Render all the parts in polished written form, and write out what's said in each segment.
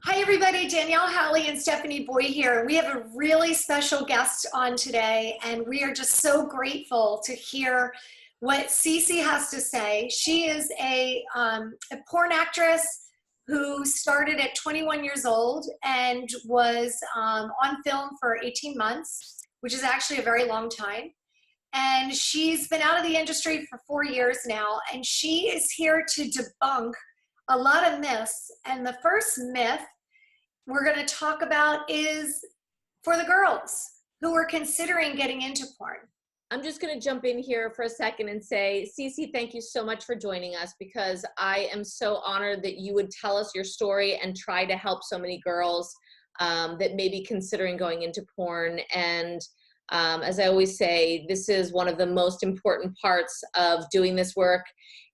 Hi everybody, Danielle, and Stephanie Boy here. We have a really special guest on today, and we are just so grateful to hear what Cece has to say. She is a porn actress who started at 21 years old and was on film for 18 months, which is actually a very long time. And she's been out of the industry for 4 years now, and she is here to debunk a lot of myths. And the first myth we're going to talk about is for the girls who are considering getting into porn. I'm just going to jump in here for a second and say, Cece, thank you so much for joining us, because I am so honored that you would tell us your story and try to help so many girls that may be considering going into porn. And as I always say, this is one of the most important parts of doing this work,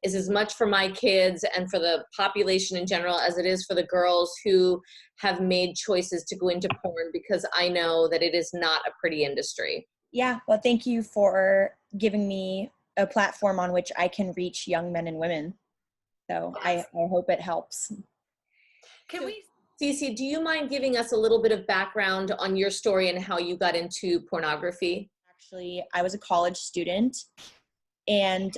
is as much for my kids and for the population in general as it is for the girls who have made choices to go into porn, because I know that it is not a pretty industry. Yeah, well, thank you for giving me a platform on which I can reach young men and women. So I hope it helps. Cece, do you mind giving us a little bit of background on your story and how you got into pornography? Actually, I was a college student, and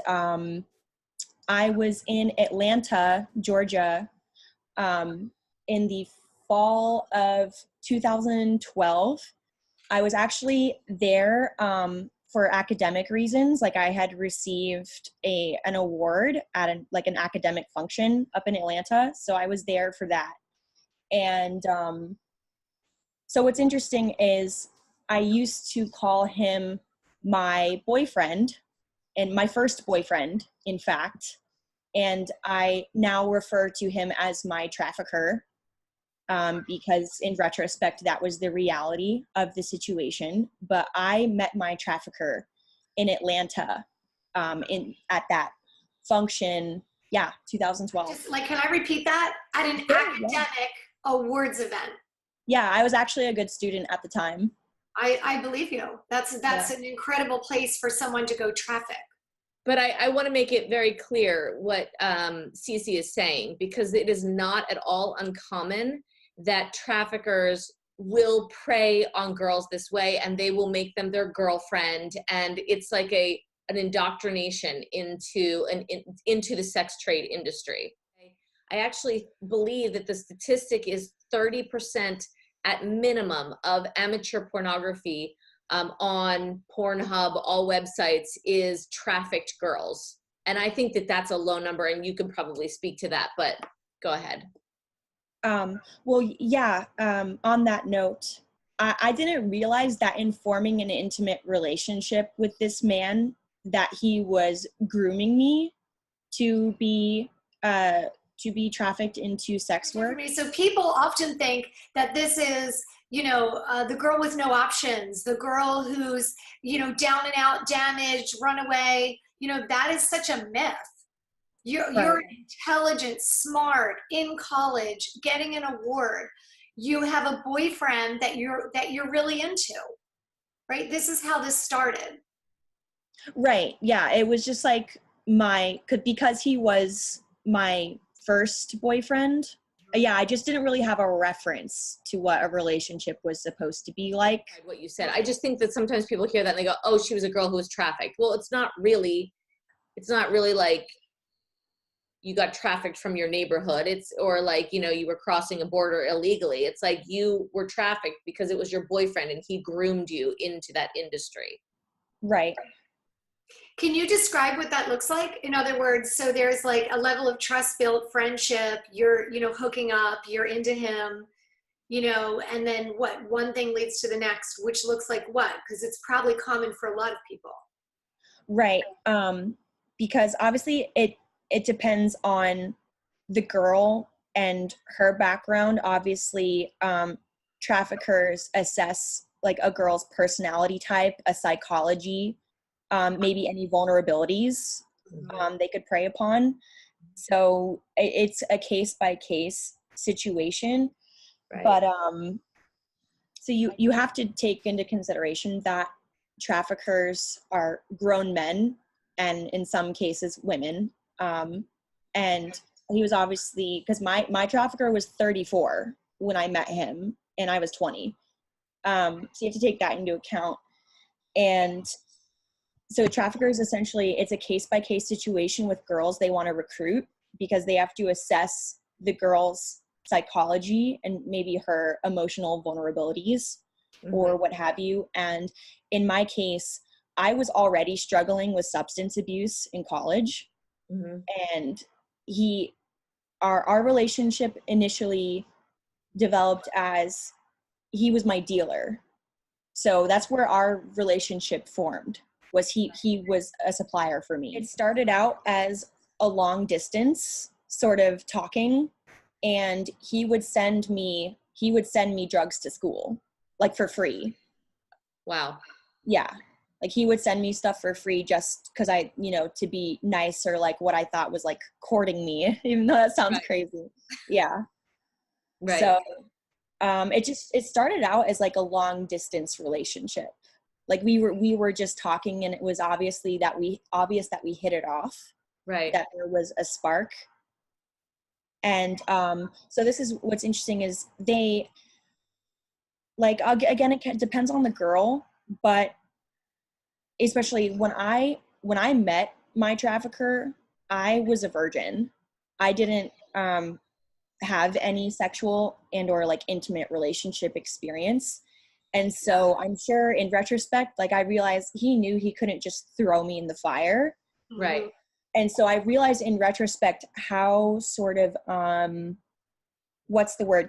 I was in Atlanta, Georgia, in the fall of 2012. I was actually there for academic reasons. Like, I had received an award at an academic function up in Atlanta, so I was there for that. And so what's interesting is I used to call him my boyfriend, and my first boyfriend, in fact, and I now refer to him as my trafficker, because in retrospect, that was the reality of the situation. But I met my trafficker in Atlanta at that function, 2012. Just, can I repeat that? At an academic awards event. Yeah, I was actually a good student at the time. I believe you. That's an incredible place for someone to go traffic. But I want to make it very clear what Cece is saying, because it is not at all uncommon that traffickers will prey on girls this way, and they will make them their girlfriend, and it's like an indoctrination into the sex trade industry. I actually believe that the statistic is 30% at minimum of amateur pornography on Pornhub, all websites, is trafficked girls. And I think that that's a low number, and you can probably speak to that, but go ahead. On that note, I didn't realize that in forming an intimate relationship with this man, that he was grooming me to be trafficked into sex work. So people often think that this is, the girl with no options, the girl who's, down and out, damaged, runaway. That is such a myth. You're intelligent, smart, in college, getting an award. You have a boyfriend that you're really into, right? This is how this started. Right. Yeah. It was just like because he was my first boyfriend. Yeah, I just didn't really have a reference to what a relationship was supposed to be like. What you said. I just think that sometimes people hear that and they go, oh, she was a girl who was trafficked. Well, it's not really like you got trafficked from your neighborhood. Or like, you were crossing a border illegally. It's like you were trafficked because it was your boyfriend and he groomed you into that industry. Right. Can you describe what that looks like? In other words, so there's like a level of trust built, friendship, you're, hooking up, you're into him, and then what? One thing leads to the next, which looks like what? Because it's probably common for a lot of people. Right. Because obviously it depends on the girl and her background. Obviously, traffickers assess like a girl's personality type, a psychology, maybe any vulnerabilities they could prey upon. So it's a case-by-case situation. Right. But so you have to take into consideration that traffickers are grown men, and in some cases women. And he was obviously, because my trafficker was 34. when I met him, and I was 20. So you have to take that into account. And so traffickers, essentially, it's a case-by-case situation with girls they want to recruit, because they have to assess the girl's psychology and maybe her emotional vulnerabilities or what have you. And in my case, I was already struggling with substance abuse in college. And our relationship initially developed as he was my dealer. So that's where our relationship formed, was he was a supplier for me. It started out as a long distance sort of talking, and he would send me drugs to school, like for free. Wow. Yeah. Like he would send me stuff for free just because I, to be nice, or like what I thought was like courting me, even though that sounds crazy. Yeah. Right. So it started out as like a long distance relationship. Like we were just talking, and it was obvious that we hit it off. Right. That there was a spark. And so this is what's interesting, is they, like, again, it depends on the girl, but especially when I met my trafficker, I was a virgin. I didn't have any sexual and or like intimate relationship experience. And so I'm sure in retrospect, like I realized he knew he couldn't just throw me in the fire. Right. And so I realized in retrospect how sort of,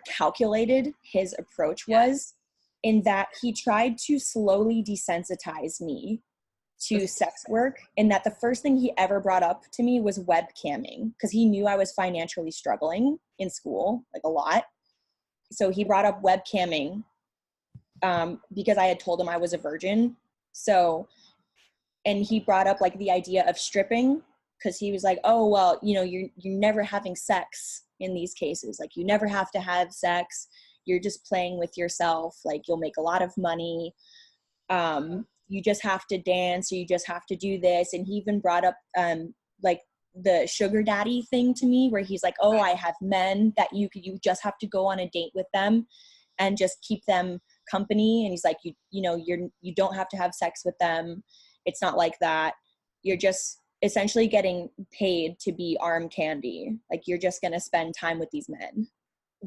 calculated his approach was, in that he tried to slowly desensitize me to sex work, and that the first thing he ever brought up to me was webcamming, because he knew I was financially struggling in school, like a lot. So he brought up webcamming because I had told him I was a virgin. So, and he brought up like the idea of stripping, because he was like, oh, well, you're never having sex in these cases. Like you never have to have sex. You're just playing with yourself. Like you'll make a lot of money. You just have to dance, or you just have to do this. And he even brought up like the sugar daddy thing to me, where he's like, oh, I have men that you just have to go on a date with them and just keep them company. And he's like, you don't have to have sex with them. It's not like that. You're just essentially getting paid to be arm candy. Like you're just going to spend time with these men.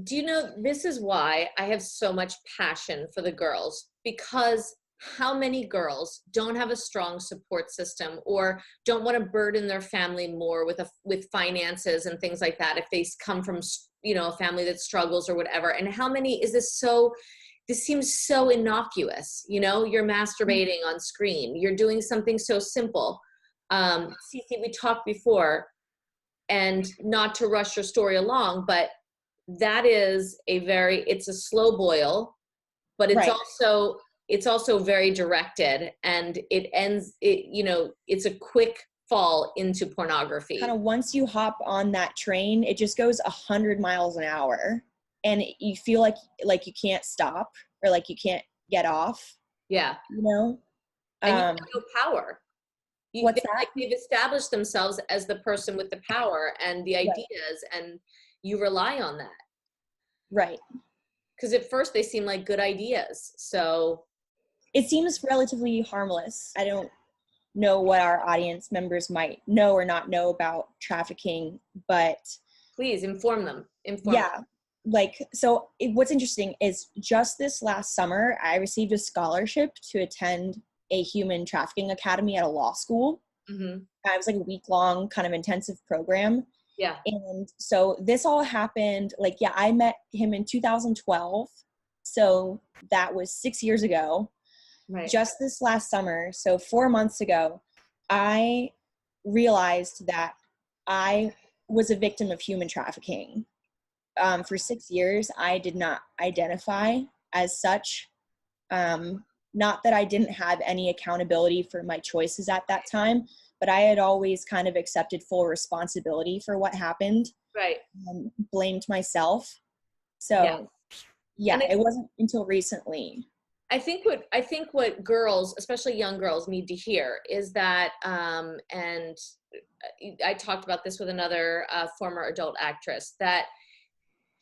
Do you know, this is why I have so much passion for the girls, because how many girls don't have a strong support system, or don't want to burden their family more with finances and things like that if they come from, a family that struggles or whatever. And how many is this seems so innocuous, you're masturbating on screen, you're doing something so simple. Cece, we talked before, and not to rush your story along, but that is it's a slow boil, but it's also very directed, and it's a quick fall into pornography. Kind of once you hop on that train, it just goes 100 miles an hour, and you feel like you can't stop, or like you can't get off. Yeah. And you have no power. What's that? Like they've established themselves as the person with the power and the ideas, and you rely on that. Right. Because at first they seem like good ideas. So it seems relatively harmless. I don't know what our audience members might know or not know about trafficking, but please inform them. So what's interesting is just this last summer, I received a scholarship to attend a human trafficking academy at a law school. It was like a week-long kind of intensive program. Yeah. And so this all happened, I met him in 2012. So that was 6 years ago. Right. Just this last summer, so 4 months ago, I realized that I was a victim of human trafficking. For 6 years, I did not identify as such. Not that I didn't have any accountability for my choices at that time, but I had always kind of accepted full responsibility for what happened. Right. Blamed myself. So it wasn't until recently. I think what girls, especially young girls, need to hear is that, and I talked about this with another former adult actress, that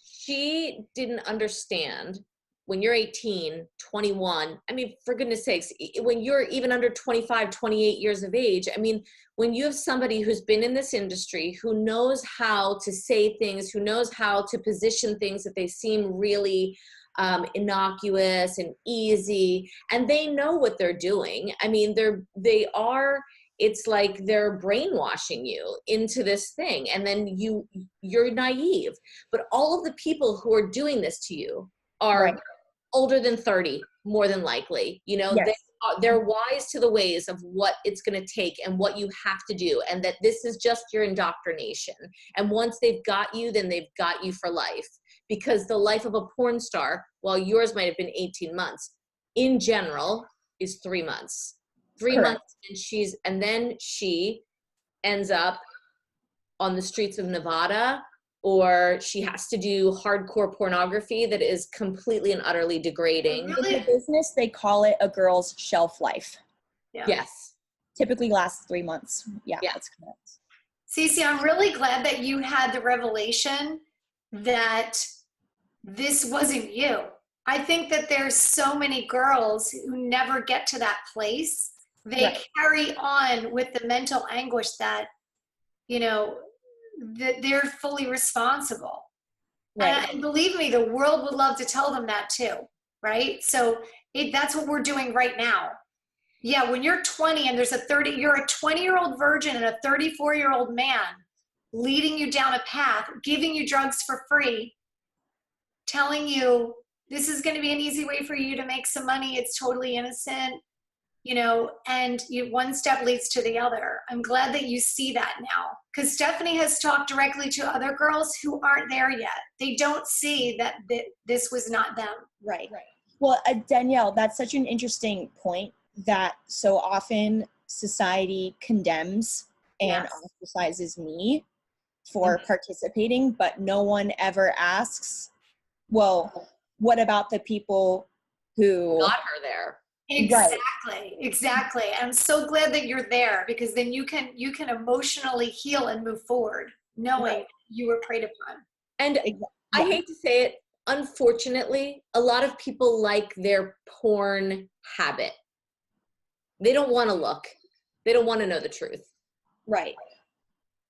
she didn't understand when you're 18, 21, I mean, for goodness sakes, when you're even under 25, 28 years of age, I mean, when you have somebody who's been in this industry, who knows how to say things, who knows how to position things that they seem really innocuous and easy, and they know what they're doing. I mean, it's like they're brainwashing you into this thing, and then you're naive. But all of the people who are doing this to you are Right. older than 30, more than likely. You know, Yes. they're wise to the ways of what it's going to take and what you have to do, and that this is just your indoctrination. And once they've got you, then they've got you for life. Because the life of a porn star, while yours might have been 18 months, in general is 3 months. 3 Correct. months, and then she ends up on the streets of Nevada, or she has to do hardcore pornography that is completely and utterly degrading. Really? In the business, they call it a girl's shelf life. Yeah. Yes. Typically lasts 3 months. Yeah, Yeah. that's correct. Cece, I'm really glad that you had the revelation that this wasn't you. I think that there's so many girls who never get to that place. They Right. carry on with the mental anguish that, you know, that they're fully responsible. Right. And believe me, the world would love to tell them that too, right? So that's what we're doing right now. Yeah, when you're 20 and you're a 20-year-old virgin and a 34-year-old man leading you down a path, giving you drugs for free, telling you this is going to be an easy way for you to make some money. It's totally innocent, you know, and one step leads to the other. I'm glad that you see that now, because Stephanie has talked directly to other girls who aren't there yet. They don't see that this was not them. Right. Well, Danielle, that's such an interesting point, that so often society condemns and ostracizes me for participating, but no one ever asks, well, what about the people who Got her there. Exactly. I'm so glad that you're there, because then you can emotionally heal and move forward knowing you were preyed upon. And I hate to say it, unfortunately, a lot of people like their porn habit. They don't want to look. They don't want to know the truth. Right.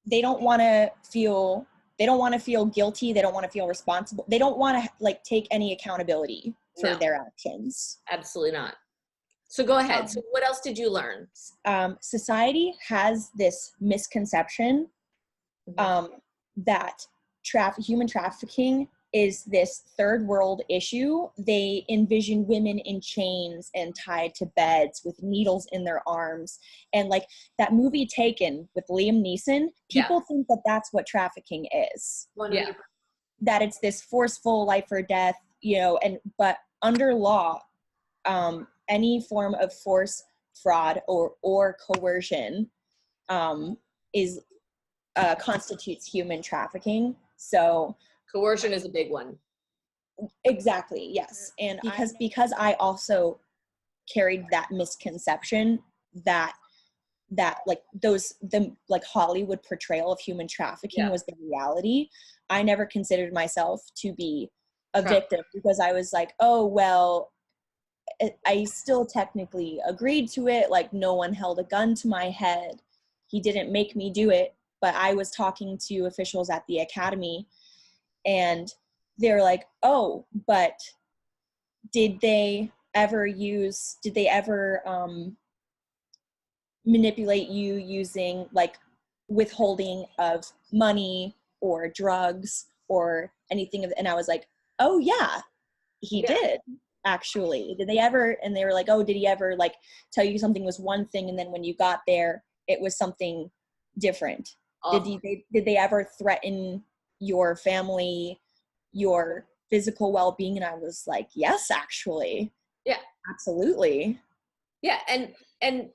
They don't want to feel guilty. They don't want to feel responsible. They don't want to take any accountability for their actions. Absolutely not. So go ahead. So what else did you learn? Society has this misconception that human trafficking is this third world issue. They envision women in chains and tied to beds with needles in their arms. And like that movie Taken with Liam Neeson, people think that that's what trafficking is. Yeah. That it's this forceful life or death, but under law, any form of force, fraud, or coercion constitutes human trafficking. So coercion is a big one. Exactly, yes. And because I also carried that misconception that the Hollywood portrayal of human trafficking was the reality, I never considered myself to be a victim, because I was like, oh, well, I still technically agreed to it. Like, no one held a gun to my head. He didn't make me do it. But I was talking to officials at the academy, and they're like, oh, but did they ever manipulate you using withholding of money or drugs or anything? And I was like, oh yeah, he did actually. Did they ever? And they were like, oh, did he ever tell you something was one thing, and then when you got there it was something different? Did they ever threaten your family, your physical well-being? And I was like, yes, actually. Yeah, absolutely. Yeah. And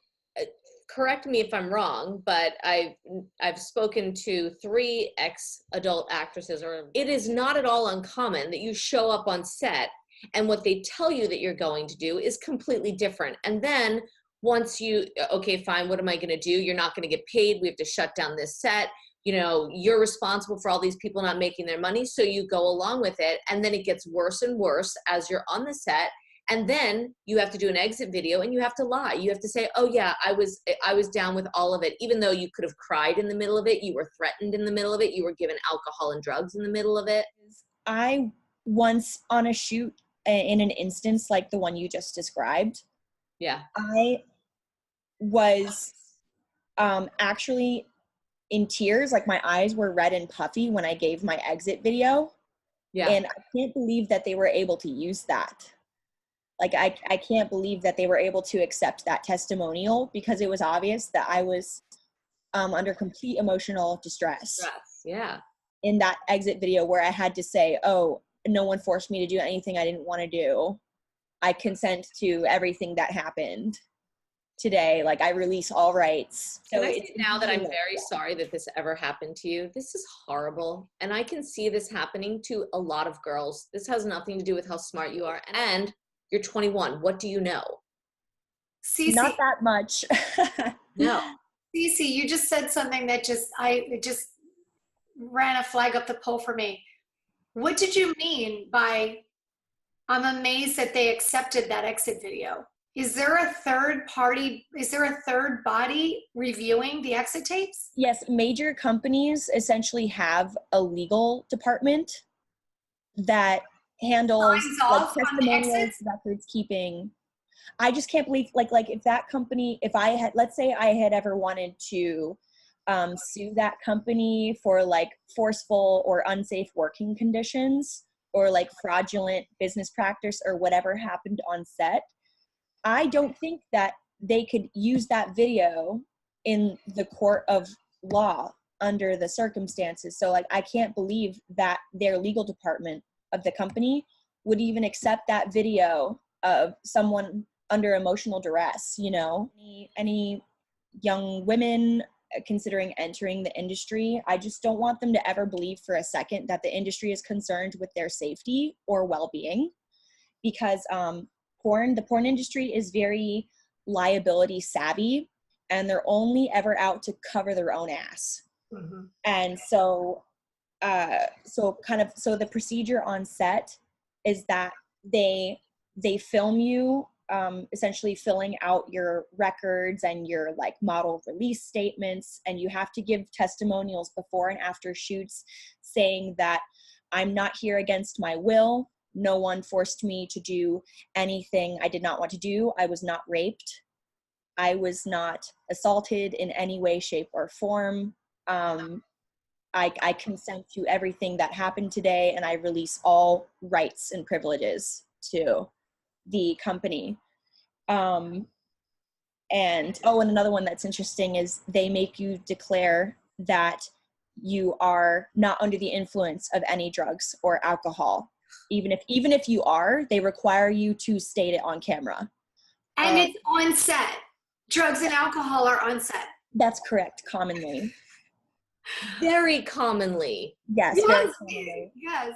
correct me if I'm wrong, but I've spoken to 3 ex-adult actresses, or it is not at all uncommon that you show up on set and what they tell you that you're going to do is completely different. And then once okay, fine, what am I going to do? You're not going to get paid. We have to shut down this set. you know, you're responsible for all these people not making their money, so you go along with it. And then it gets worse and worse as you're on the set. And then you have to do an exit video and you have to lie. You have to say, oh yeah, I was down with all of it. Even though you could have cried in the middle of it, you were threatened in the middle of it, you were given alcohol and drugs in the middle of it. I once on a shoot in an instance like the one you just described, Yeah. I was actually in tears, like my eyes were red and puffy when I gave my exit video. Yeah. And I can't believe that they were able to use that. Like, I can't believe that they were able to accept that testimonial, because it was obvious that I was under complete emotional distress. Yeah. In that exit video where I had to say, oh, no one forced me to do anything I didn't want to do. I consent to everything that happened today. Like, I release all rights. So I say now that I'm very sorry that this ever happened to you. This is horrible. And I can see this happening to a lot of girls. This has nothing to do with how smart you are. And you're 21. What do you know? Cece, not that much. No. Cece, you just said something that it just ran a flag up the pole for me. What did you mean by, I'm amazed that they accepted that exit video? Is there a third body reviewing the exit tapes? Yes, major companies essentially have a legal department that handles like testimonials, records keeping. I just can't believe, like if that company, if I had, let's say I had ever wanted to sue that company for like forceful or unsafe working conditions or like fraudulent business practice or whatever happened on set, I don't think that they could use that video in the court of law under the circumstances. So like, I can't believe that their legal department of the company would even accept that video of someone under emotional duress. You know, any young women considering entering the industry, I just don't want them to ever believe for a second that the industry is concerned with their safety or well-being, because the porn industry is very liability savvy, and they're only ever out to cover their own ass. Mm-hmm. And so the procedure on set is that they film you essentially filling out your records and your like model release statements, and you have to give testimonials before and after shoots saying that I'm not here against my will. No one forced me to do anything I did not want to do. I was not raped. I was not assaulted in any way, shape, or form. I consent to everything that happened today, and I release all rights and privileges to the company. And another one that's interesting is they make you declare that you are not under the influence of any drugs or alcohol. Even if you are, they require you to state it on camera. And it's on set. Drugs and alcohol are on set. That's correct, commonly. Very commonly. Yes, very commonly. Yes.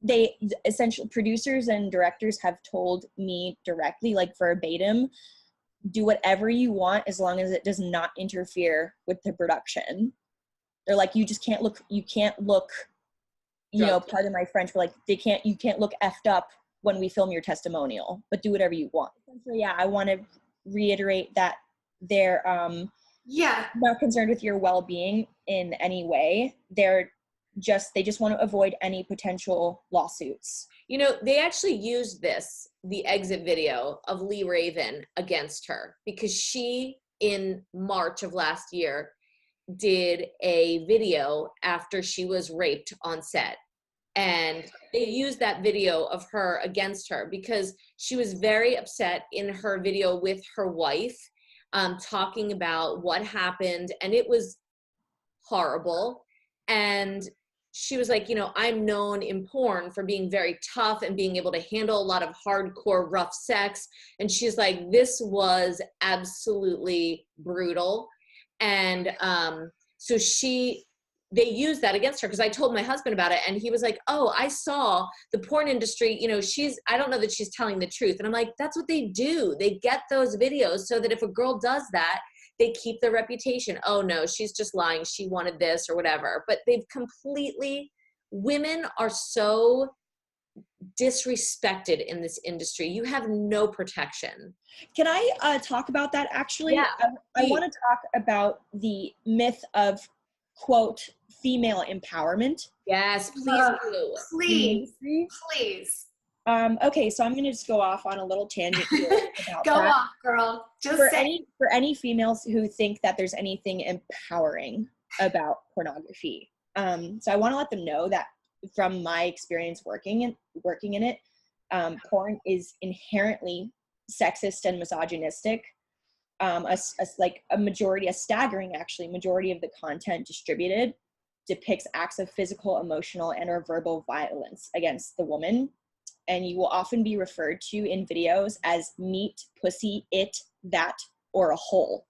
They essentially, producers and directors have told me directly, like verbatim, do whatever you want as long as it does not interfere with the production. They're like, you can't look, you know, pardon my French, but like you can't look effed up when we film your testimonial, but do whatever you want. Essentially, yeah, I want to reiterate that they're not concerned with your well-being in any way. They just want to avoid any potential lawsuits. You know, they actually used the exit video of Lee Raven against her, because she, in March of last year, did a video after she was raped on set. And they used that video of her against her because she was very upset in her video with her wife, talking about what happened, and it was horrible. And she was like, you know, I'm known in porn for being very tough and being able to handle a lot of hardcore rough sex. And she's like, this was absolutely brutal. And so they used that against her, because I told my husband about it, and he was like, oh, I saw the porn industry, you know, I don't know that she's telling the truth. And I'm like, that's what they do. They get those videos so that if a girl does that, they keep their reputation. Oh no, she's just lying. She wanted this or whatever. But they've completely, women are so disrespected in this industry. You have no protection. Can I talk about that actually? Yeah, I want to talk about the myth of, quote, female empowerment. Yes, please do. Please, please. Okay, so I'm going to just go off on a little tangent here about Go that. off, girl. Just For say. any females who think that there's anything empowering about pornography, so I want to let them know that from my experience working in it, porn is inherently sexist and misogynistic. A staggering majority of the content distributed depicts acts of physical, emotional, and or verbal violence against the woman. And you will often be referred to in videos as meat, pussy, it, that, or a hole.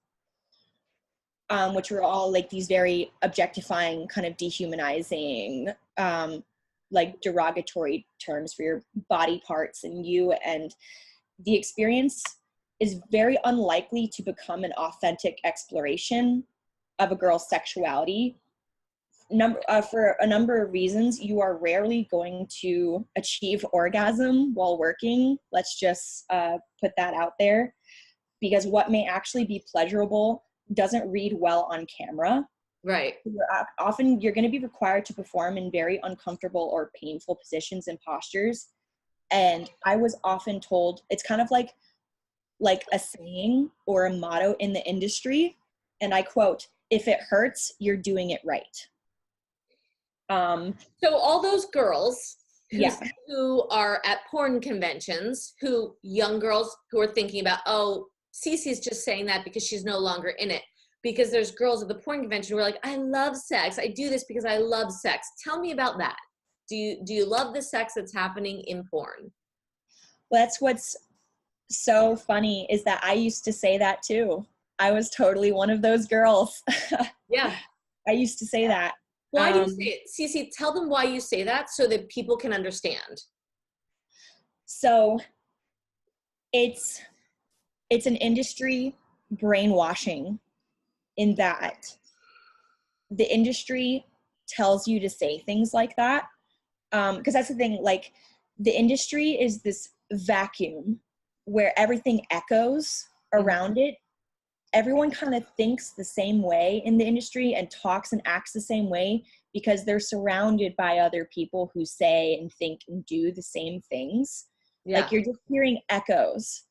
Which are all like these very objectifying, kind of dehumanizing, like derogatory terms for your body parts and you. And the experience is very unlikely to become an authentic exploration of a girl's sexuality. For a number of reasons. You are rarely going to achieve orgasm while working. Let's just put that out there, because what may actually be pleasurable doesn't read well on camera. Right. Often you're going to be required to perform in very uncomfortable or painful positions and postures. And I was often told, it's kind of like a saying or a motto in the industry, and I quote, "If it hurts, you're doing it right." So all those girls Yeah. who are at porn conventions, young girls who are thinking about, oh, Cece's just saying that because she's no longer in it. Because there's girls at the porn convention who are like, I love sex. I do this because I love sex. Tell me about that. Do you love the sex that's happening in porn? Well, that's what's so funny, is that I used to say that too. I was totally one of those girls. Yeah. I used to say that. Why do you say it? Cece, tell them why you say that so that people can understand. So it's an industry brainwashing, in that the industry tells you to say things like that. Because that's the thing, like, the industry is this vacuum where everything echoes around it. Everyone kind of thinks the same way in the industry and talks and acts the same way because they're surrounded by other people who say and think and do the same things. Yeah. Like, you're just hearing echoes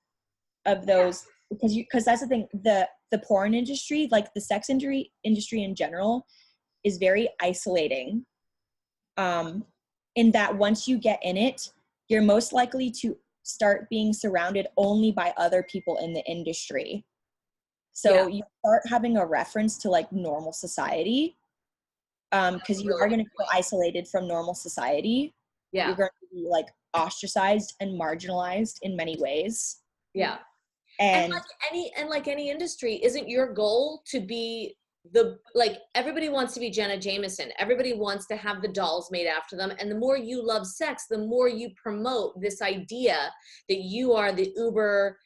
of those, because that's the thing, the porn industry, like the sex industry in general, is very isolating. In that once you get in it, you're most likely to start being surrounded only by other people in the industry. So you start having a reference to like normal society, because you are going to feel isolated from normal society. Yeah. You're going to be like ostracized and marginalized in many ways. Yeah. And like any industry, isn't your goal to be everybody wants to be Jenna Jameson. Everybody wants to have the dolls made after them. And the more you love sex, the more you promote this idea that you are the uber,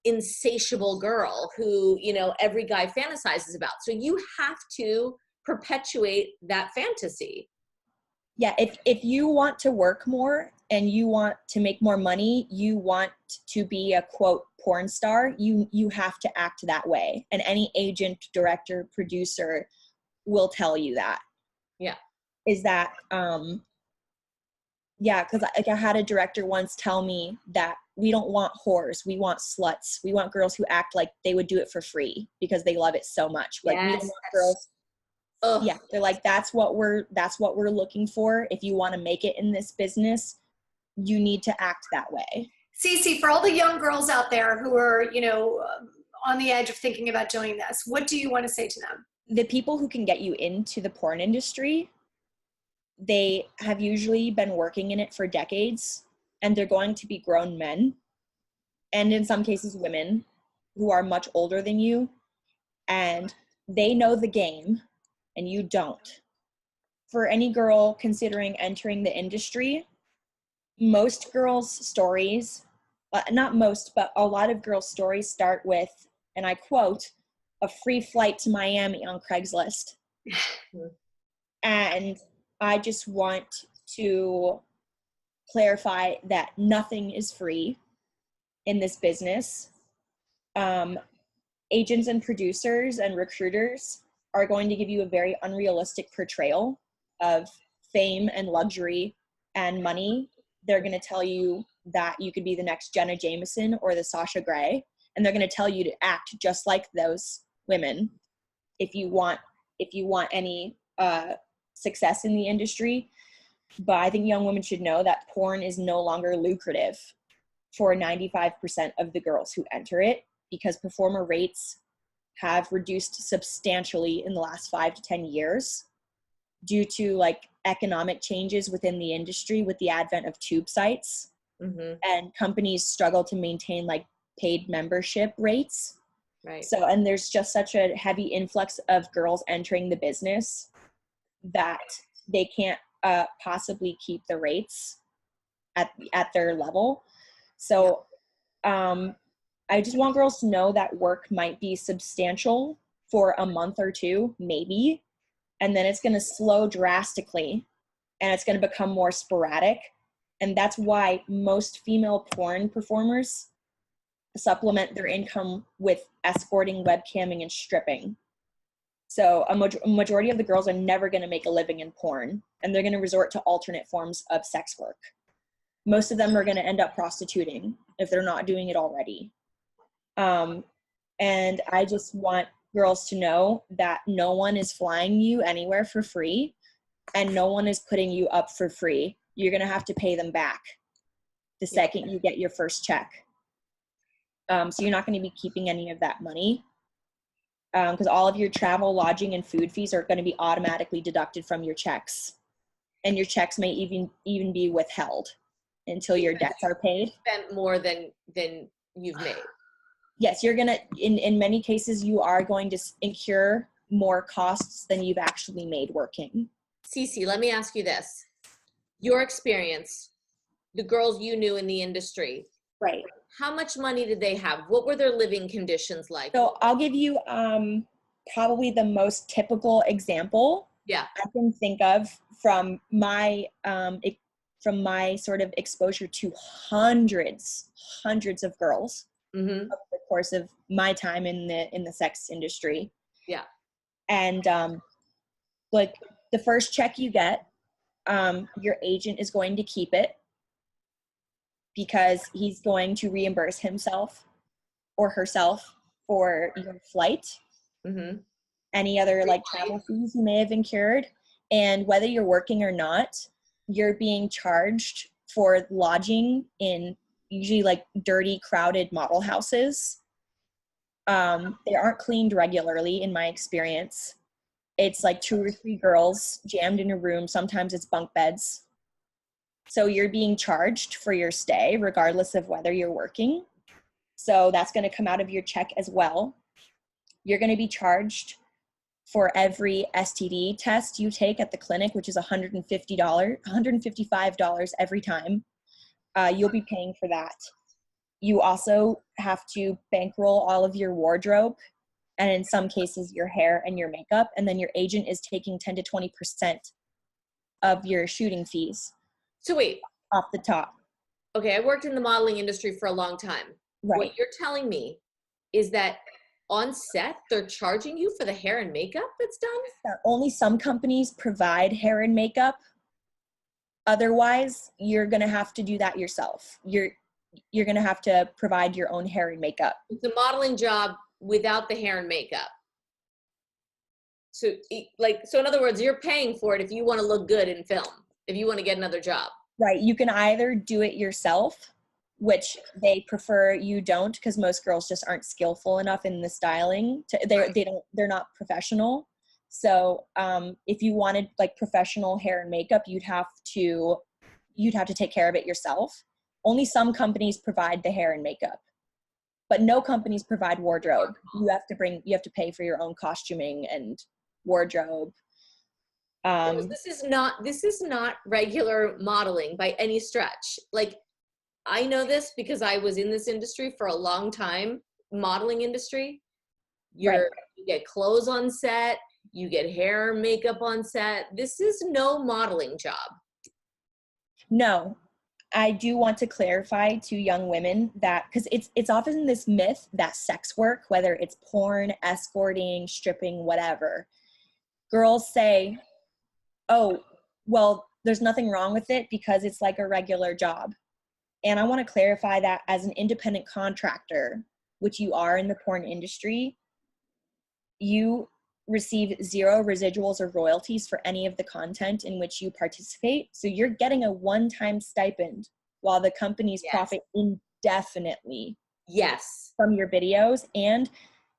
insatiable girl who, every guy fantasizes about. So you have to perpetuate that fantasy. Yeah, if you want to work more and you want to make more money, you want to be a quote porn star, you have to act that way. And any agent, director, producer will tell you that. Yeah. Is that yeah, because I had a director once tell me that we don't want whores, we want sluts. We want girls who act like they would do it for free because they love it so much. Like, we don't want girls. Ugh. Yeah, they're like, that's what we're looking for. If you want to make it in this business, you need to act that way. Cece, for all the young girls out there who are, on the edge of thinking about doing this, what do you want to say to them? The people who can get you into the porn industry, they have usually been working in it for decades, and they're going to be grown men, and in some cases women, who are much older than you, and they know the game and you don't. For any girl considering entering the industry, most girls' stories, not most, but a lot of girls' stories start with, and I quote, a free flight to Miami on Craigslist. And I just want to clarify that nothing is free in this business. Agents and producers and recruiters are going to give you a very unrealistic portrayal of fame and luxury and money. They're going to tell you that you could be the next Jenna Jameson or the Sasha Grey, and they're going to tell you to act just like those women if you want any success in the industry. But I think young women should know that porn is no longer lucrative for 95% of the girls who enter it, because performer rates have reduced substantially in the last 5 to 10 years due to like economic changes within the industry with the advent of tube sites. And companies struggle to maintain like paid membership rates. Right. So, and there's just such a heavy influx of girls entering the business that they can't possibly keep the rates at their level. So I just want girls to know that work might be substantial for a month or two, maybe, and then it's going to slow drastically and it's going to become more sporadic. And that's why most female porn performers supplement their income with escorting, webcamming, and stripping. So a majority of the girls are never going to make a living in porn, and they're going to resort to alternate forms of sex work. Most of them are going to end up prostituting if they're not doing it already. And I just want girls to know that no one is flying you anywhere for free, and no one is putting you up for free. You're going to have to pay them back the second you get your first check. So you're not going to be keeping any of that money, because all of your travel, lodging, and food fees are going to be automatically deducted from your checks. And your checks may even be withheld until your debts are paid. Spent more than you've made. Yes, you're going to, in many cases, you are going to incur more costs than you've actually made working. Cece, let me ask you this. Your experience, the girls you knew in the industry. Right. How much money did they have? What were their living conditions like? So I'll give you probably the most typical example I can think of from my sort of exposure to hundreds of girls over the course of my time in the sex industry. Yeah. And like the first check you get, your agent is going to keep it because he's going to reimburse himself or herself for your flight, any other like travel fees you may have incurred. And whether you're working or not, you're being charged for lodging in usually like dirty, crowded model houses. They aren't cleaned regularly in my experience. It's like 2 or 3 girls jammed in a room. Sometimes it's bunk beds. So you're being charged for your stay regardless of whether you're working. So that's going to come out of your check as well. You're going to be charged for every STD test you take at the clinic, which is $155 every time. You'll be paying for that. You also have to bankroll all of your wardrobe, and in some cases your hair and your makeup, and then your agent is taking 10 to 20% of your shooting fees. So wait. Off the top. Okay, I worked in the modeling industry for a long time. Right. What you're telling me is that on set, they're charging you for the hair and makeup that's done? Only some companies provide hair and makeup. Otherwise, you're going to have to do that yourself. You're going to have to provide your own hair and makeup. It's a modeling job without the hair and makeup. So in other words, you're paying for it if you want to look good in film, if you want to get another job. Right. You can either do it yourself, which they prefer you don't, because most girls just aren't skillful enough in the styling. They're not professional. So if you wanted like professional hair and makeup, you'd have to take care of it yourself. Only some companies provide the hair and makeup, but no companies provide wardrobe. You have to pay for your own costuming and wardrobe. This is not regular modeling by any stretch. Like, I know this because I was in this industry for a long time, modeling industry. You get clothes on set, you get hair, makeup on set. This is no modeling job. No, I do want to clarify to young women that, because it's often this myth that sex work, whether it's porn, escorting, stripping, whatever, girls say, oh, well, there's nothing wrong with it because it's like a regular job. And I want to clarify that as an independent contractor, which you are in the porn industry, you receive zero residuals or royalties for any of the content in which you participate. So you're getting a one-time stipend while the companies profit indefinitely from your videos. And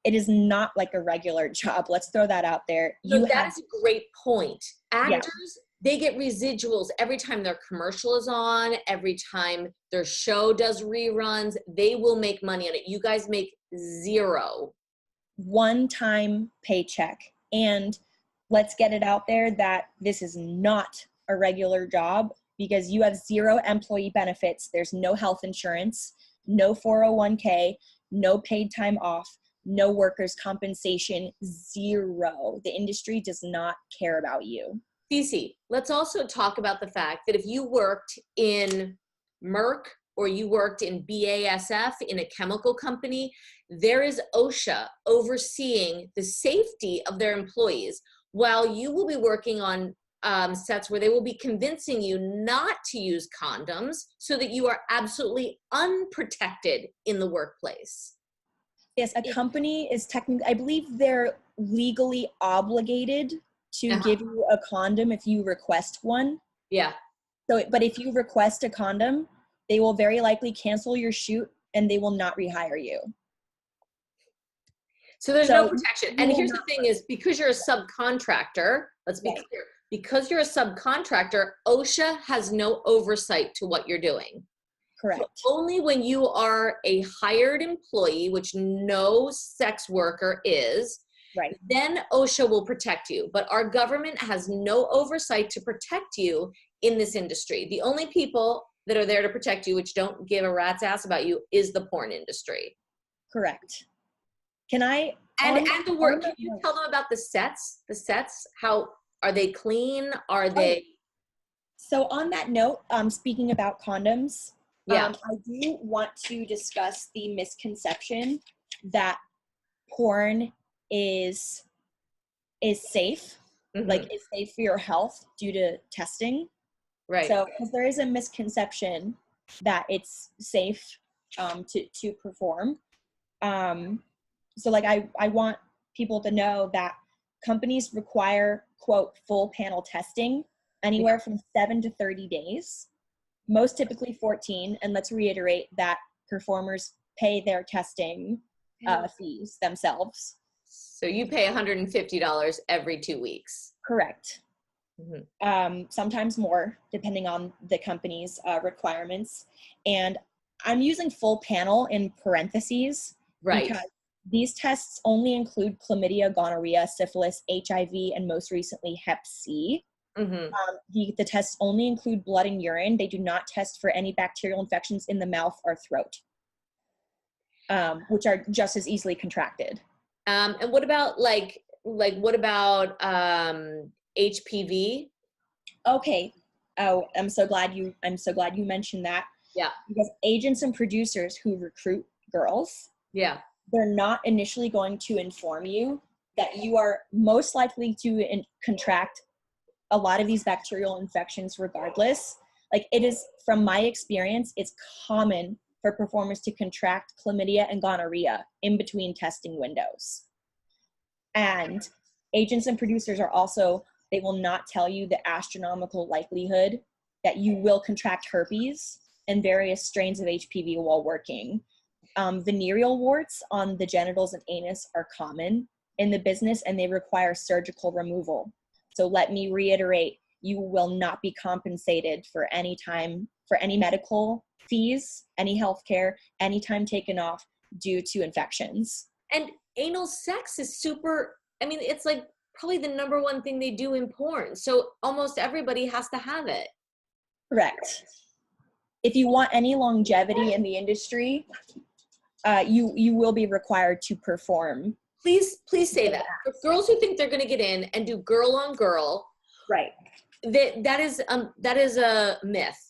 it is not like a regular job. Let's throw that out there. So that is a great point. Actors, they get residuals every time their commercial is on, every time their show does reruns. They will make money on it. You guys make zero. One-time paycheck. And let's get it out there that this is not a regular job, because you have zero employee benefits. There's no health insurance, no 401k, no paid time off, no workers' compensation, zero. The industry does not care about you. Cece, let's also talk about the fact that if you worked in Merck or you worked in BASF in a chemical company, there is OSHA overseeing the safety of their employees, while you will be working on sets where they will be convincing you not to use condoms so that you are absolutely unprotected in the workplace. Yes, a company is technically, I believe they're legally obligated to give you a condom if you request one. Yeah. So, but if you request a condom, they will very likely cancel your shoot and they will not rehire you. So there's no protection. And here's the thing is, because you're a subcontractor, let's be clear, because you're a subcontractor, OSHA has no oversight to what you're doing. Correct. So only when you are a hired employee, which no sex worker is, then OSHA will protect you. But our government has no oversight to protect you in this industry. The only people that are there to protect you, which don't give a rat's ass about you, is the porn industry. Correct. Can I? And the work, can you tell them about the sets? The sets, how, are they clean? Are they? So on that note, speaking about condoms, I do want to discuss the misconception that porn is safe, like is safe for your health due to testing. Right. So, because there is a misconception that it's safe to perform. So like I want people to know that companies require, quote, full panel testing anywhere from 7 to 30 days, most typically 14. And let's reiterate that performers pay their testing fees themselves. So you pay $150 every 2 weeks. Correct. Sometimes more, depending on the company's requirements. And I'm using full panel in parentheses. Right. Because these tests only include chlamydia, gonorrhea, syphilis, HIV, and most recently Hep C. The tests only include blood and urine. They do not test for any bacterial infections in the mouth or throat, which are just as easily contracted. And what about what about HPV? Okay. Oh, I'm so glad you mentioned that. Yeah. Because agents and producers who recruit girls, they're not initially going to inform you that you are most likely to contract a lot of these bacterial infections regardless. Like, it is, from my experience, it's common for performers to contract chlamydia and gonorrhea in between testing windows. And agents and producers are also, they will not tell you the astronomical likelihood that you will contract herpes and various strains of HPV while working. Venereal warts on the genitals and anus are common in the business, and they require surgical removal. So let me reiterate, you will not be compensated for any medical fees, any health care, any time taken off due to infections. And anal sex is super, I mean, it's like probably the #1 thing they do in porn. So almost everybody has to have it. Correct. If you want any longevity in the industry, you will be required to perform Please say that. For girls who think they're going to get in and do girl on girl, Right. that is a myth.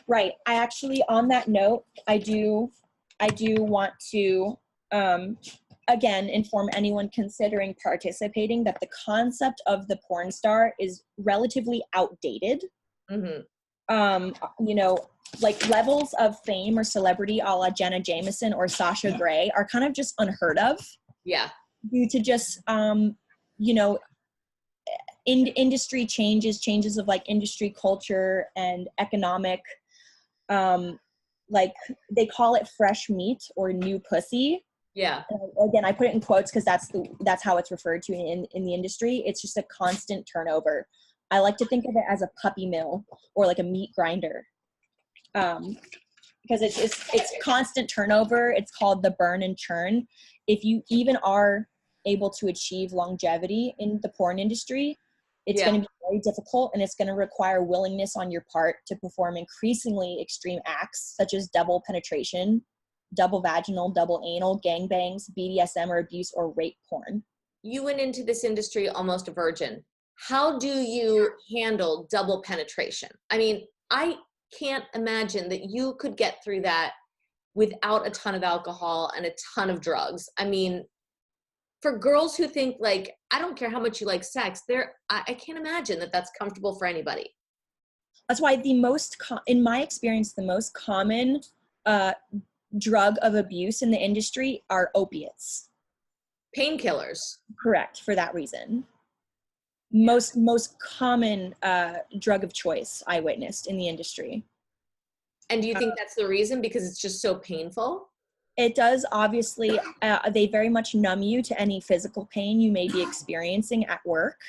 Right. I actually, on that note, I do want to, again, inform anyone considering participating that the concept of the porn star is relatively outdated. You know, like levels of fame or celebrity a la Jenna Jameson or Sasha Grey are kind of just unheard of. Yeah. Due to just, you know, industry changes of like industry culture and economic, like they call it fresh meat or new pussy. Yeah. Again, I put it in quotes because that's how it's referred to in the industry. It's just a constant turnover. I like to think of it as a puppy mill or like a meat grinder, because it's constant turnover. It's called the burn and churn. If you even are able to achieve longevity in the porn industry, it's going to be very difficult, and it's going to require willingness on your part to perform increasingly extreme acts such as double penetration, double vaginal, double anal, gangbangs, BDSM or abuse or rape porn. You went into this industry almost a virgin. How do you handle double penetration? I mean, I can't imagine that you could get through that without a ton of alcohol and a ton of drugs. I mean, for girls who think like, I don't care how much you like sex, I can't imagine that that's comfortable for anybody. That's why in my experience, the most common drug of abuse in the industry are opiates. Painkillers. Correct, for that reason. Most common drug of choice I witnessed in the industry. And do you think that's the reason? Because it's just so painful? It does, obviously. They very much numb you to any physical pain you may be experiencing at work.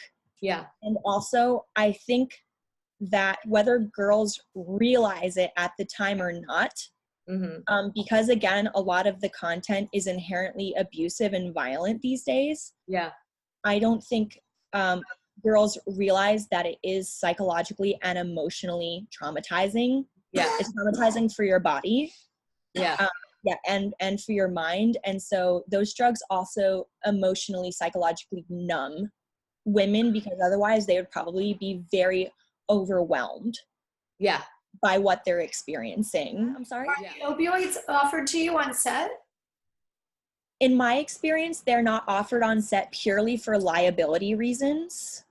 Yeah. And also, I think that whether girls realize it at the time or not, because again, a lot of the content is inherently abusive and violent these days. Yeah. I don't think girls realize that it is psychologically and emotionally traumatizing. Yeah. It's traumatizing for your body. Yeah. Yeah, and for your mind. And so those drugs also emotionally, psychologically numb women, because otherwise they would probably be very overwhelmed. Yeah. By what they're experiencing. I'm sorry? Are opioids offered to you on set? In my experience, they're not offered on set purely for liability reasons.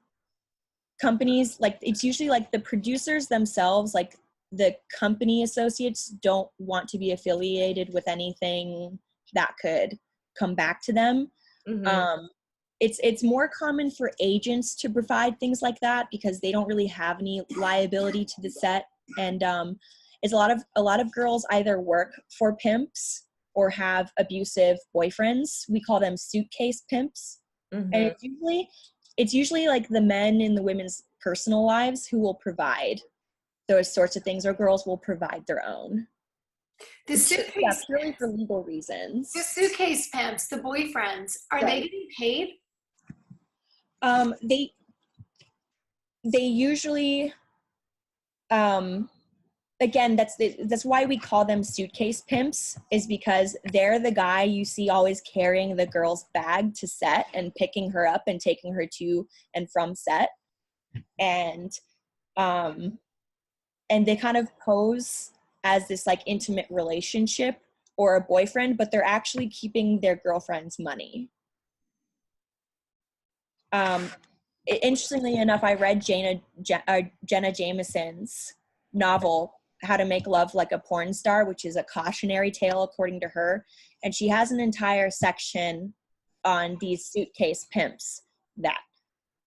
Companies, like, it's usually like the producers themselves, like the company associates, don't want to be affiliated with anything that could come back to them. It's more common for agents to provide things like that because they don't really have any liability to the set. And it's a lot of girls either work for pimps or have abusive boyfriends. We call them suitcase pimps. And it's usually like the men in the women's personal lives who will provide those sorts of things, or girls will provide their own. The suitcase purely for legal reasons. The suitcase pimps, the boyfriends, are they getting paid? They usually, again, that's why we call them suitcase pimps, is because they're the guy you see always carrying the girl's bag to set and picking her up and taking her to and from set. And they kind of pose as this like intimate relationship or a boyfriend, but they're actually keeping their girlfriend's money. Interestingly enough, I read Jenna Jameson's novel, How to Make Love Like a Porn Star, which is a cautionary tale according to her. And she has an entire section on these suitcase pimps that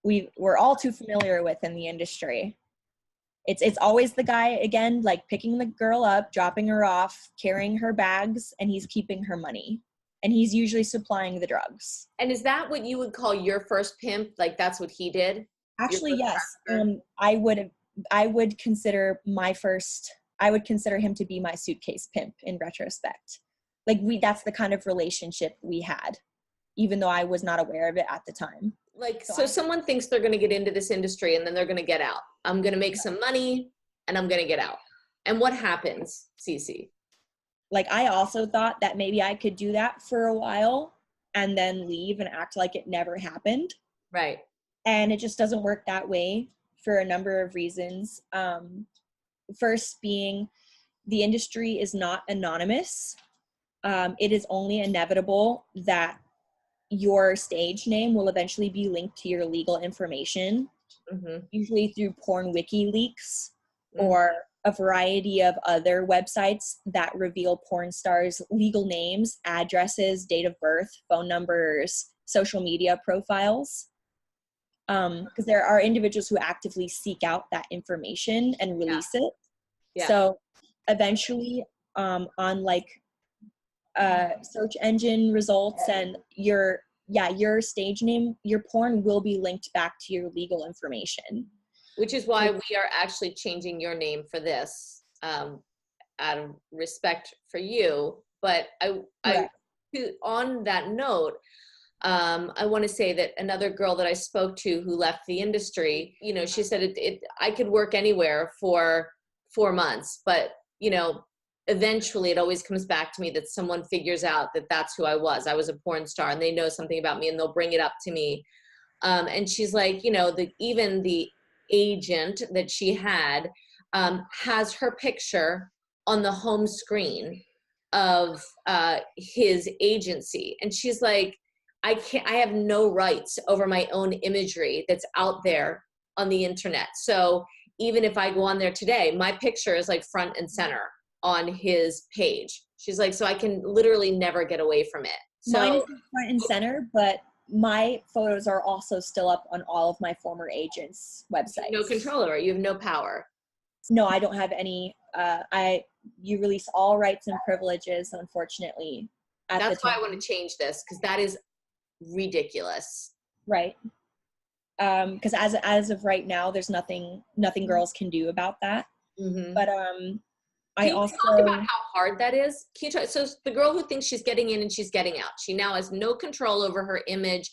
we're all too familiar with in the industry. It's always the guy, again, like picking the girl up, dropping her off, carrying her bags, and he's keeping her money. And he's usually supplying the drugs. And is that what you would call your first pimp? Like that's what he did? Actually, yes. I would consider him to be my suitcase pimp in retrospect. Like that's the kind of relationship we had, even though I was not aware of it at the time. Like, so someone thinks they're going to get into this industry and then they're going to get out. I'm going to make some money and I'm going to get out. And what happens, Cece? Like, I also thought that maybe I could do that for a while and then leave and act like it never happened. Right. And it just doesn't work that way for a number of reasons. First being, the industry is not anonymous. It is only inevitable that your stage name will eventually be linked to your legal information, usually through porn wiki leaks or a variety of other websites that reveal porn stars' legal names, addresses, date of birth, phone numbers, social media profiles. Because there are individuals who actively seek out that information and release it. Yeah. So eventually, on like search engine results and your stage name, your porn will be linked back to your legal information. Which is why we are actually changing your name for this, out of respect for you. But on that note, I want to say that another girl that I spoke to who left the industry, you know, she said I could work anywhere for 4 months, but, you know, eventually it always comes back to me that someone figures out that that's who I was. I was a porn star, and they know something about me, and they'll bring it up to me. And she's like, you know, even the agent that she had has her picture on the home screen of his agency. And she's like, I have no rights over my own imagery that's out there on the internet. So even if I go on there today, my picture is like front and center on his page. She's like, so I can literally never get away from it. So mine is front and center, but my photos are also still up on all of my former agents' websites. No control over it. You have no power. No, I don't have any. You release all rights and privileges, unfortunately. That's why I want to change this, because that is ridiculous. Right. Because as of right now, there's nothing girls can do about that. But I also talk about how hard that is. Can you talk, so the girl who thinks she's getting in and she's getting out, she now has no control over her image.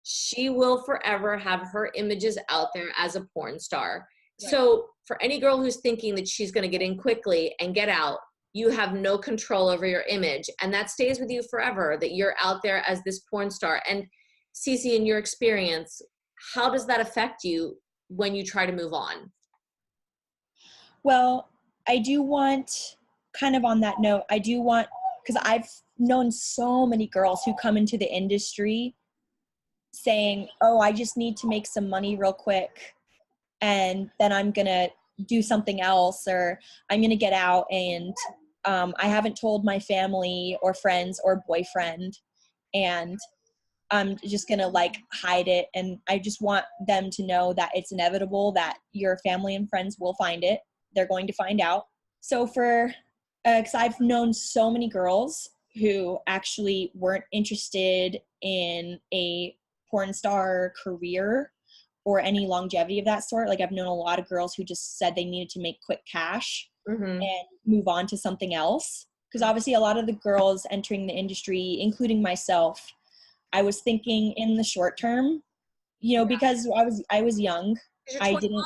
She will forever have her images out there as a porn star. Right. So for any girl who's thinking that she's going to get in quickly and get out, you have no control over your image, and that stays with you forever, that you're out there as this porn star. And Cece, in your experience, how does that affect you when you try to move on? Well, I do want, kind of on that note, because I've known so many girls who come into the industry saying, oh, I just need to make some money real quick, and then I'm going to do something else, or I'm going to get out, and I haven't told my family or friends or boyfriend, and I'm just going to like hide it. And I just want them to know that it's inevitable that your family and friends will find it. They're going to find out. So because I've known so many girls who actually weren't interested in a porn star career or any longevity of that sort. Like I've known a lot of girls who just said they needed to make quick cash and move on to something else. Because obviously a lot of the girls entering the industry, including myself, I was thinking in the short term, you know, because I was young. You're 21.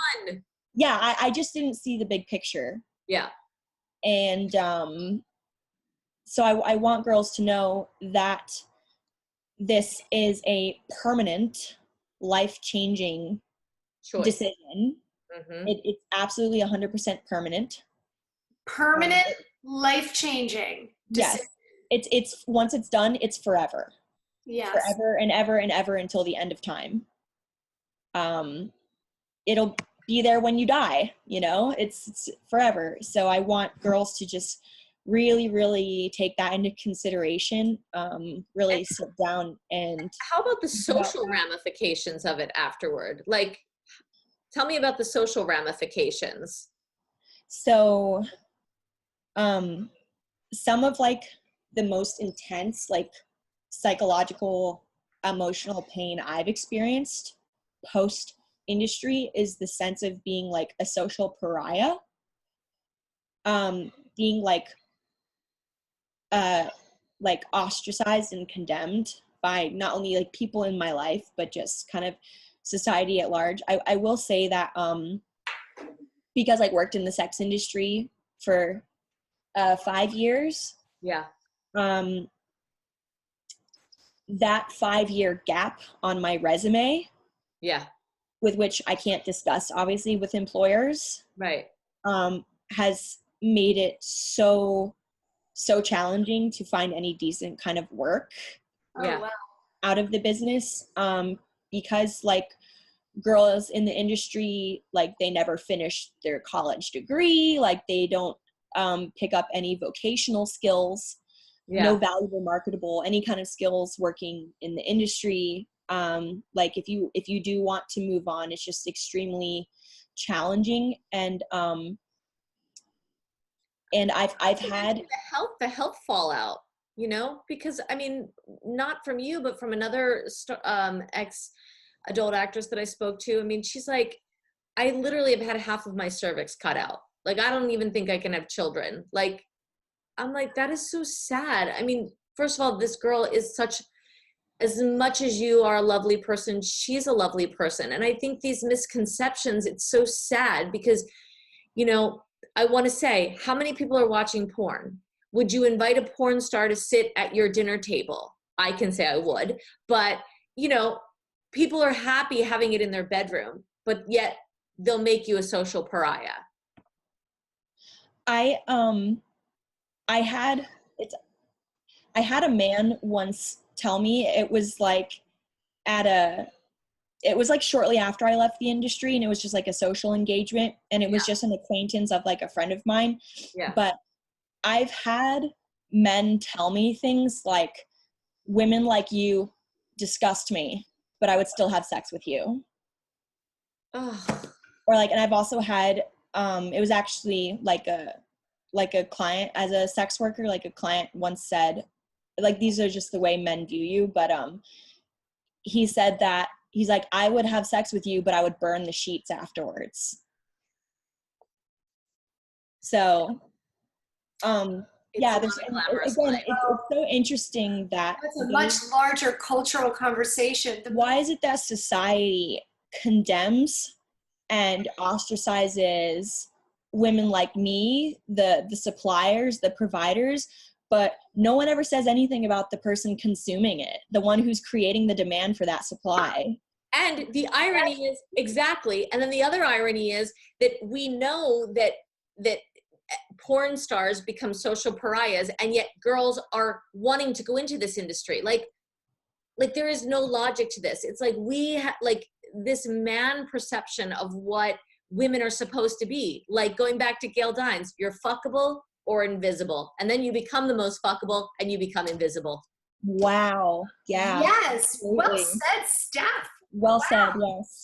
I just didn't see the big picture. Yeah. And so I want girls to know that this is a permanent, life-changing decision. It's absolutely 100% permanent. Permanent, life-changing decision. Yes. It's once it's done, it's forever. Yes. Forever and ever and ever until the end of time. It'll be there when you die, you know, it's forever. So I want girls to just really, really take that into consideration, really sit down and... How about the social ramifications of it afterward? Like, tell me about the social ramifications. So, some of like the most intense, like psychological, emotional pain I've experienced post industry is the sense of being like a social pariah, being like ostracized and condemned by not only like people in my life, but just kind of society at large. I will say that because I worked in the sex industry for 5 years. Yeah. that 5-year gap on my resume, Yeah. with which I can't discuss obviously with employers, Right. has made it so challenging to find any decent kind of work Yeah. Oh, wow. out of the business, because like girls in the industry, like they never finish their college degree, like they don't pick up any vocational skills, no valuable marketable any kind of skills working in the industry. Like if you do want to move on, it's just extremely challenging. And I've had the health fallout, you know, because I mean, not from you, but from another ex adult actress that I spoke to. I mean, she's like, I literally have had half of my cervix cut out. Like, I don't even think I can have children. Like, I'm like, that is so sad. I mean, first of all, this girl is such, as much as you are a lovely person, she's a lovely person. And I think these misconceptions, it's so sad because, you know, I want to say, how many people are watching porn? Would you invite a porn star to sit at your dinner table? I can say I would, but you know, people are happy having it in their bedroom, but yet they'll make you a social pariah. I had a man once tell me, it was like shortly after I left the industry, and it was just like a social engagement, and it was just an acquaintance of like a friend of mine. Yeah. But I've had men tell me things like, women like you disgust me, but I would still have sex with you. Oh. Or like, and I've also had, it was actually like a client, as a sex worker, like a client once said, like, these are just the way men view you. But he said that, he's like, I would have sex with you, but I would burn the sheets afterwards. So, yeah, there's, it's so interesting that That's a much larger cultural conversation. Why is it that society condemns and ostracizes women like me, the suppliers, the providers, but no one ever says anything about the person consuming it, the one who's creating the demand for that supply? And the irony is, exactly, and then the other irony is that we know that porn stars become social pariahs, and yet girls are wanting to go into this industry. Like there is no logic to this. It's like like this man perception of what women are supposed to be. Like going back to Gail Dines, you're fuckable or invisible, and then you become the most fuckable and you become invisible. Wow. Yeah. Yes. Absolutely. Well said, Steph. Well said. Yes.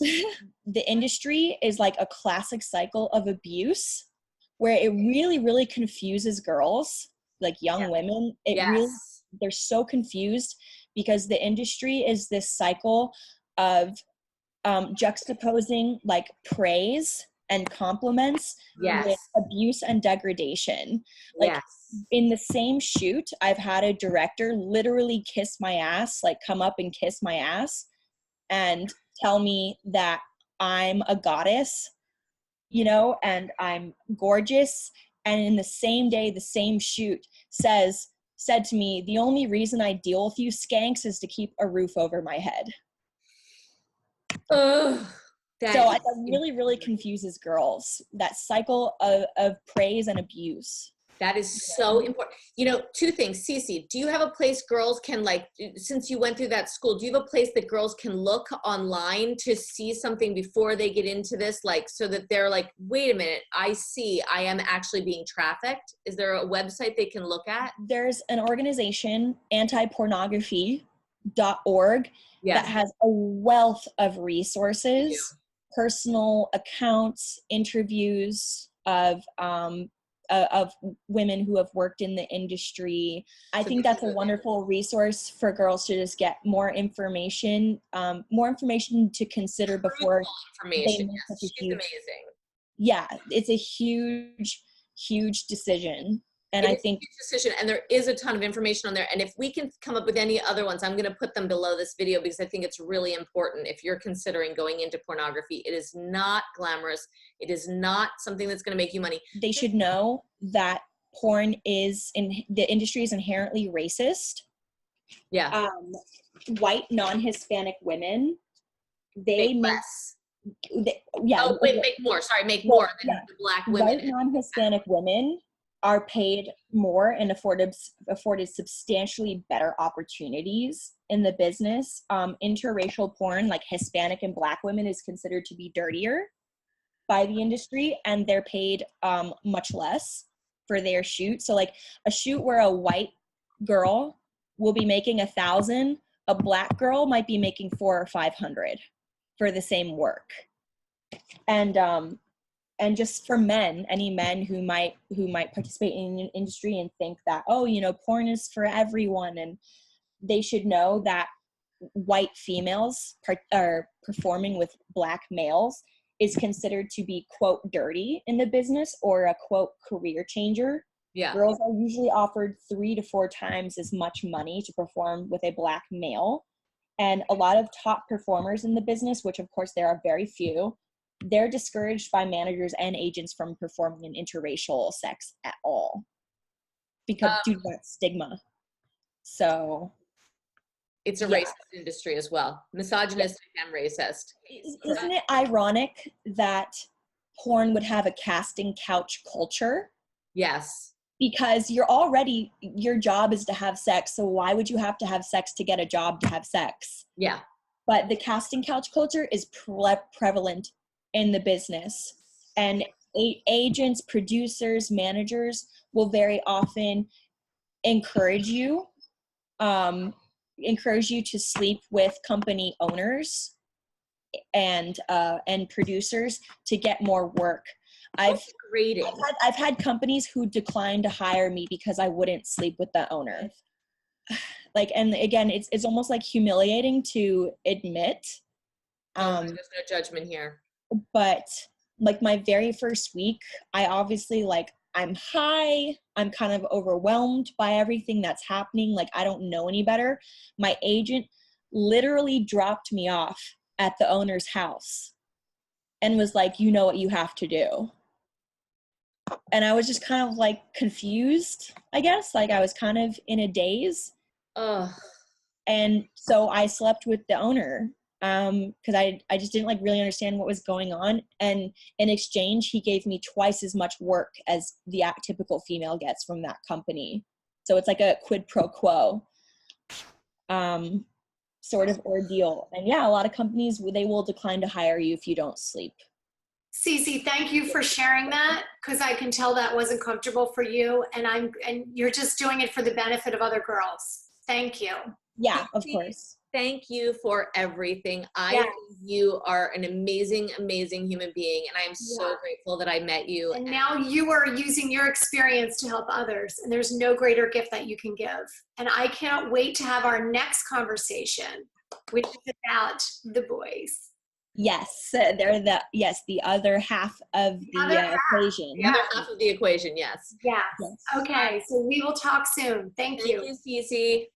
The industry is like a classic cycle of abuse, where it really, really confuses girls, like young women. Really, they're so confused because the industry is this cycle of juxtaposing like praise and compliments with abuse and degradation. Like in the same shoot, I've had a director literally kiss my ass, like come up and kiss my ass and tell me that I'm a goddess, you know, and I'm gorgeous. And in the same day, the same shoot, said to me, the only reason I deal with you skanks is to keep a roof over my head. So that really, really confuses girls, that cycle of praise and abuse. That is so important. You know, two things. Cece, do you have a place girls can, like, since you went through that school, do you have a place that girls can look online to see something before they get into this? Like, so that they're like, wait a minute, I see I am actually being trafficked. Is there a website they can look at? There's an organization, antipornography.org, that has a wealth of resources, personal accounts, interviews of women who have worked in the industry. I think that's a wonderful resource for girls to just get more information to consider before they make such a huge, amazing. Yeah, it's a huge, huge decision. And I think decision, and there is a ton of information on there. And if we can come up with any other ones, I'm going to put them below this video because I think it's really important. If you're considering going into pornography, it is not glamorous. It is not something that's going to make you money. They should know that the industry is inherently racist. Yeah. white non-Hispanic women, they Make make, less. yeah. Oh, wait, make more. Sorry, make Well, more than yeah. the Black women. White non-Hispanic women are paid more and afforded substantially better opportunities in the business. Interracial porn, like Hispanic and Black women, is considered to be dirtier by the industry, and they're paid much less for their shoot. So like a shoot where a white girl will be making 1,000, a Black girl might be making 400 or 500 for the same work. And just for men, any men who might participate in an industry and think that, oh, you know, porn is for everyone, and they should know that white females are performing with Black males is considered to be, quote, dirty in the business, or a, quote, career changer. Yeah. Girls are usually offered 3 to 4 times as much money to perform with a Black male. And a lot of top performers in the business, which of course there are very few, they're discouraged by managers and agents from performing in interracial sex at all because due to that stigma. So it's a racist industry as well. Misogynistic and racist. Isn't it ironic that porn would have a casting couch culture? Yes. Because your job is to have sex, so why would you have to have sex to get a job to have sex? Yeah. But the casting couch culture is prevalent in the business, and agents, producers, managers will very often encourage you to sleep with company owners and producers to get more work. I've had companies who declined to hire me because I wouldn't sleep with the owner. Like, and again, it's almost like humiliating to admit. There's no judgment here. But like my very first week, I obviously, like, I'm high, I'm kind of overwhelmed by everything that's happening. Like, I don't know any better. My agent literally dropped me off at the owner's house and was like, you know what you have to do. And I was just kind of like confused, I guess. Like, I was kind of in a daze. And so I slept with the owner because I just didn't like really understand what was going on. And in exchange, he gave me twice as much work as the typical female gets from that company. So it's like a quid pro quo sort of ordeal. And yeah, a lot of companies, they will decline to hire you if you don't sleep. Cece, thank you for sharing that, because I can tell that wasn't comfortable for you, and you're just doing it for the benefit of other girls. Thank you. Yeah, of course. Thank you for everything. I think you are an amazing, amazing human being, and I am so grateful that I met you. And now you are using your experience to help others, and there's no greater gift that you can give. And I can't wait to have our next conversation, which is about the boys. Yes, they're the other half of the equation. The other half of the equation, yes. Yeah. Yes. Okay, so we will talk soon. Thank you. Thank you, Cece.